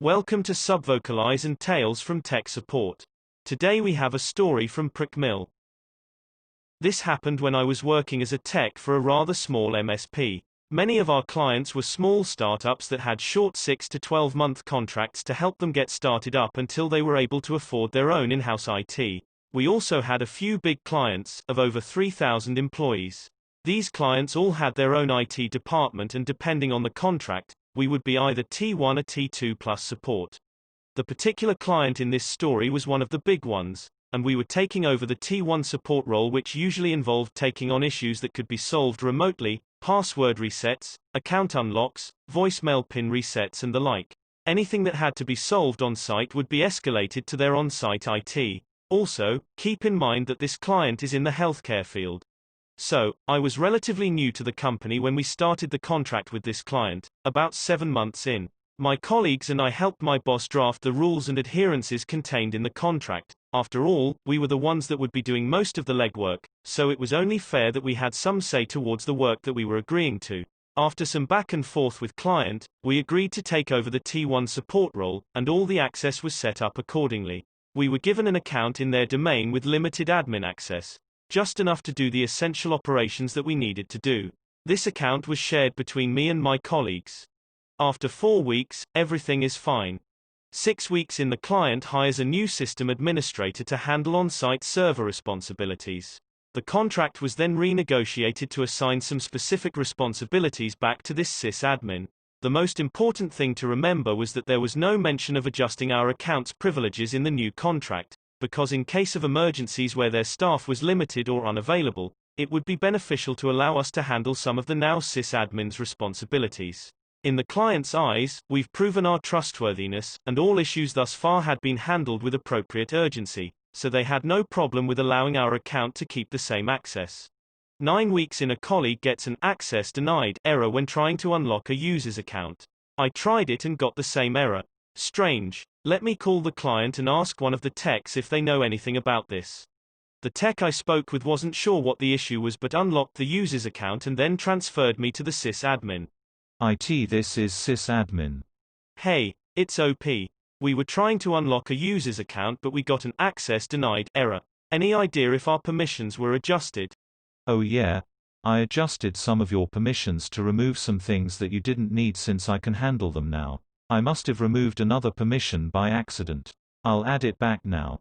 Welcome to Subvocalize and Tales from Tech Support. Today we have a story from Prick Mill. This happened when I was working as a tech for a rather small MSP. Many of our clients were small startups that had short 6 to 12 month contracts to help them get started up until they were able to afford their own in-house IT. We also had a few big clients, of over 3,000 employees. These clients all had their own IT department, and depending on the contract, we would be either T1 or T2 plus support. The particular client in this story was one of the big ones, and we were taking over the T1 support role, which usually involved taking on issues that could be solved remotely, password resets, account unlocks, voicemail pin resets and the like. Anything that had to be solved on site would be escalated to their on-site IT. Also, keep in mind that this client is in the healthcare field. So, I was relatively new to the company when we started the contract with this client, about 7 months in. My colleagues and I helped my boss draft the rules and adherences contained in the contract. After all, we were the ones that would be doing most of the legwork, so it was only fair that we had some say towards the work that we were agreeing to. After some back and forth with client, we agreed to take over the T1 support role, and all the access was set up accordingly. We were given an account in their domain with limited admin access. Just enough to do the essential operations that we needed to do. This account was shared between me and my colleagues. After 4 weeks, everything is fine. 6 weeks in, the client hires a new system administrator to handle on-site server responsibilities. The contract was then renegotiated to assign some specific responsibilities back to this sysadmin. The most important thing to remember was that there was no mention of adjusting our account's privileges in the new contract, because in case of emergencies where their staff was limited or unavailable, it would be beneficial to allow us to handle some of the now sysadmin's responsibilities. In the client's eyes, we've proven our trustworthiness, and all issues thus far had been handled with appropriate urgency, so they had no problem with allowing our account to keep the same access. 9 weeks in, a colleague gets an access denied error when trying to unlock a user's account. I tried it and got the same error. Strange. Let me call the client and ask one of the techs if they know anything about this. The tech I spoke with wasn't sure what the issue was, but unlocked the user's account and then transferred me to the sysadmin. This is sysadmin. Hey, it's OP. We were trying to unlock a user's account, but we got an access denied error. Any idea if our permissions were adjusted? Oh yeah. I adjusted some of your permissions to remove some things that you didn't need, since I can handle them now. I must have removed another permission by accident. I'll add it back now.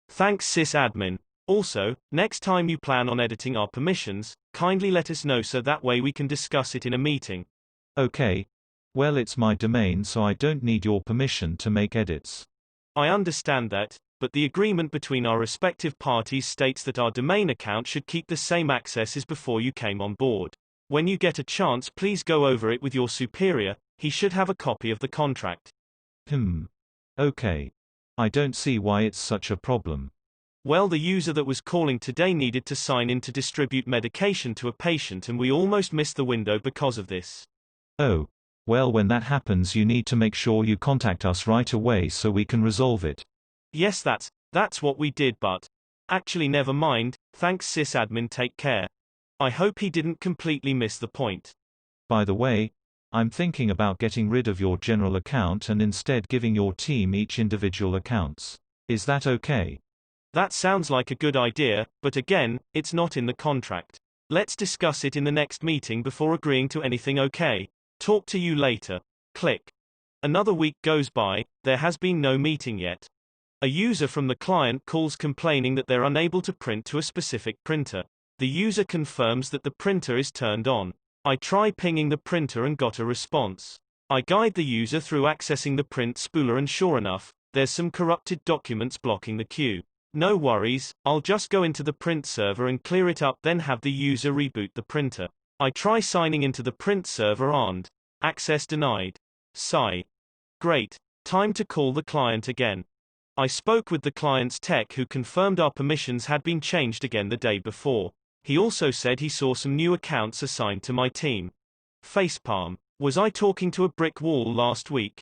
Thanks, sysadmin. Also, next time you plan on editing our permissions, kindly let us know so that way we can discuss it in a meeting. Okay. Well, it's my domain, so I don't need your permission to make edits. I understand that, but the agreement between our respective parties states that our domain account should keep the same access as before you came on board. When you get a chance, please go over it with your superior. He should have a copy of the contract. Okay. I don't see why it's such a problem. Well, the user that was calling today needed to sign in to distribute medication to a patient, and we almost missed the window because of this. Oh. Well, when that happens, you need to make sure you contact us right away so we can resolve it. Yes, that's what we did, but actually never mind. Thanks, sysadmin, take care. I hope he didn't completely miss the point. By the way, I'm thinking about getting rid of your general account and instead giving your team each individual accounts. Is that okay? That sounds like a good idea, but again, it's not in the contract. Let's discuss it in the next meeting before agreeing to anything, okay? Talk to you later. Click. Another week goes by, there has been no meeting yet. A user from the client calls complaining that they're unable to print to a specific printer. The user confirms that the printer is turned on. I try pinging the printer and got a response. I guide the user through accessing the print spooler, and sure enough, there's some corrupted documents blocking the queue. No worries, I'll just go into the print server and clear it up, then have the user reboot the printer. I try signing into the print server and access denied. Sigh. Great. Time to call the client again. I spoke with the client's tech, who confirmed our permissions had been changed again the day before. He also said he saw some new accounts assigned to my team. Facepalm. Was I talking to a brick wall last week?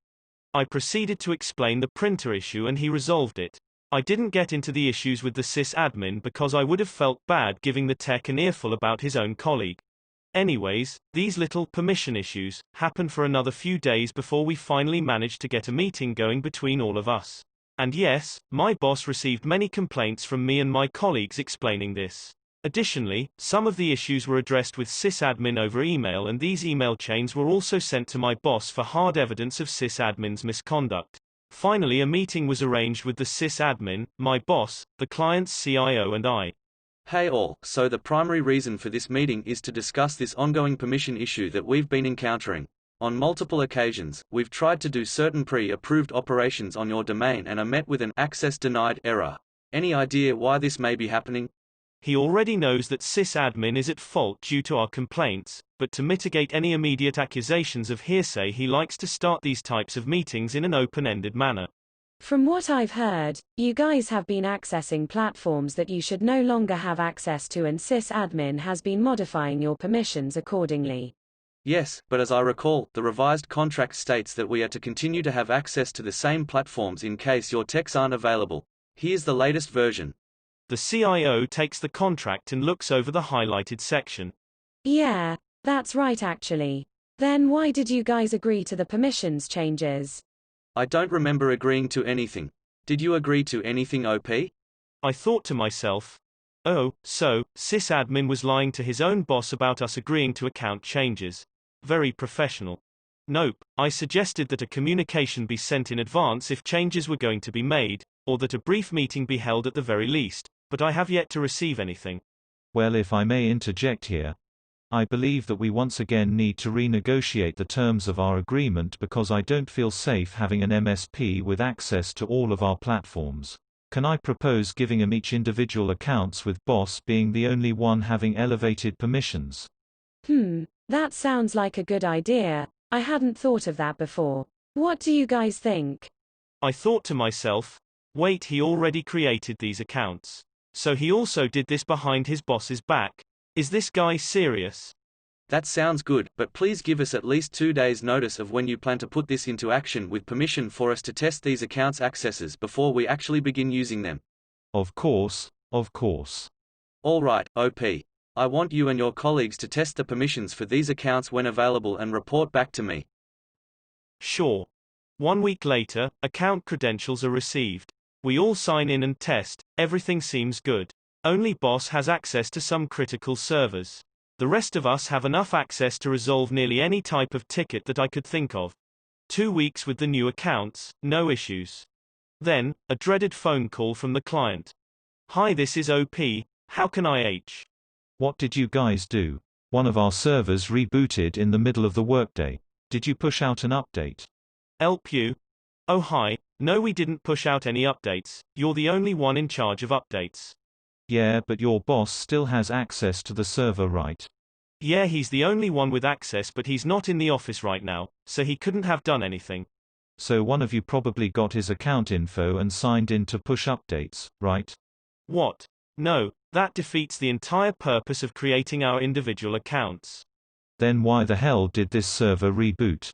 I proceeded to explain the printer issue and he resolved it. I didn't get into the issues with the sysadmin because I would have felt bad giving the tech an earful about his own colleague. Anyways, these little permission issues happened for another few days before we finally managed to get a meeting going between all of us. And yes, my boss received many complaints from me and my colleagues explaining this. Additionally, some of the issues were addressed with sysadmin over email, and these email chains were also sent to my boss for hard evidence of sysadmin's misconduct. Finally, a meeting was arranged with the sysadmin, my boss, the client's CIO, and I. Hey all, so the primary reason for this meeting is to discuss this ongoing permission issue that we've been encountering. On multiple occasions, we've tried to do certain pre-approved operations on your domain and are met with an access denied error. Any idea why this may be happening? He already knows that sysadmin is at fault due to our complaints, but to mitigate any immediate accusations of hearsay, he likes to start these types of meetings in an open-ended manner. From what I've heard, you guys have been accessing platforms that you should no longer have access to, and sysadmin has been modifying your permissions accordingly. Yes, but as I recall, the revised contract states that we are to continue to have access to the same platforms in case your techs aren't available. Here's the latest version. The CIO takes the contract and looks over the highlighted section. Yeah, that's right actually. Then why did you guys agree to the permissions changes? I don't remember agreeing to anything. Did you agree to anything, OP? I thought to myself, oh, so, sysadmin was lying to his own boss about us agreeing to account changes. Very professional. Nope, I suggested that a communication be sent in advance if changes were going to be made, or that a brief meeting be held at the very least, but I have yet to receive anything. Well, if I may interject here, I believe that we once again need to renegotiate the terms of our agreement because I don't feel safe having an MSP with access to all of our platforms. Can I propose giving him each individual accounts, with boss being the only one having elevated permissions? That sounds like a good idea. I hadn't thought of that before. What do you guys think? I thought to myself, wait, he already created these accounts. So he also did this behind his boss's back. Is this guy serious? That sounds good, but please give us at least 2 days notice of when you plan to put this into action with permission for us to test these accounts' accesses before we actually begin using them. Of course, of course. Alright, OP. I want you and your colleagues to test the permissions for these accounts when available and report back to me. Sure. 1 week later, account credentials are received. We all sign in and test, everything seems good. Only boss has access to some critical servers. The rest of us have enough access to resolve nearly any type of ticket that I could think of. 2 weeks with the new accounts, no issues. Then, a dreaded phone call from the client. Hi, this is OP, how can I help? What did you guys do? One of our servers rebooted in the middle of the workday. Did you push out an update? Help you? Oh hi, no, we didn't push out any updates, you're the only one in charge of updates. Yeah, but your boss still has access to the server, right? Yeah, he's the only one with access, but he's not in the office right now, so he couldn't have done anything. So one of you probably got his account info and signed in to push updates, right? What? No, that defeats the entire purpose of creating our individual accounts. Then why the hell did this server reboot?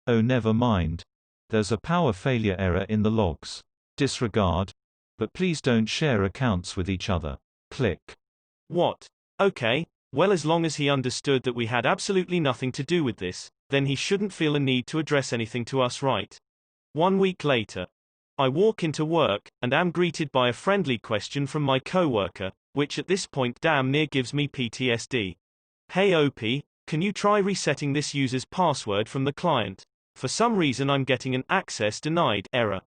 Oh, never mind. There's a power failure error in the logs. Disregard. But please don't share accounts with each other. Click. What? Okay, well, as long as he understood that we had absolutely nothing to do with this, then he shouldn't feel a need to address anything to us, right? 1 week later. I walk into work, and am greeted by a friendly question from my coworker, which at this point damn near gives me PTSD. Hey OP, can you try resetting this user's password from the client? For some reason I'm getting an access denied error.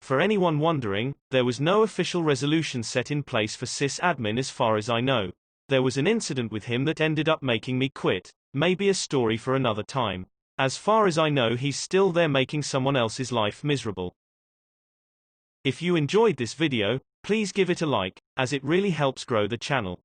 For anyone wondering, there was no official resolution set in place for sysadmin as far as I know. There was an incident with him that ended up making me quit, maybe a story for another time. As far as I know, he's still there making someone else's life miserable. If you enjoyed this video, please give it a like, as it really helps grow the channel.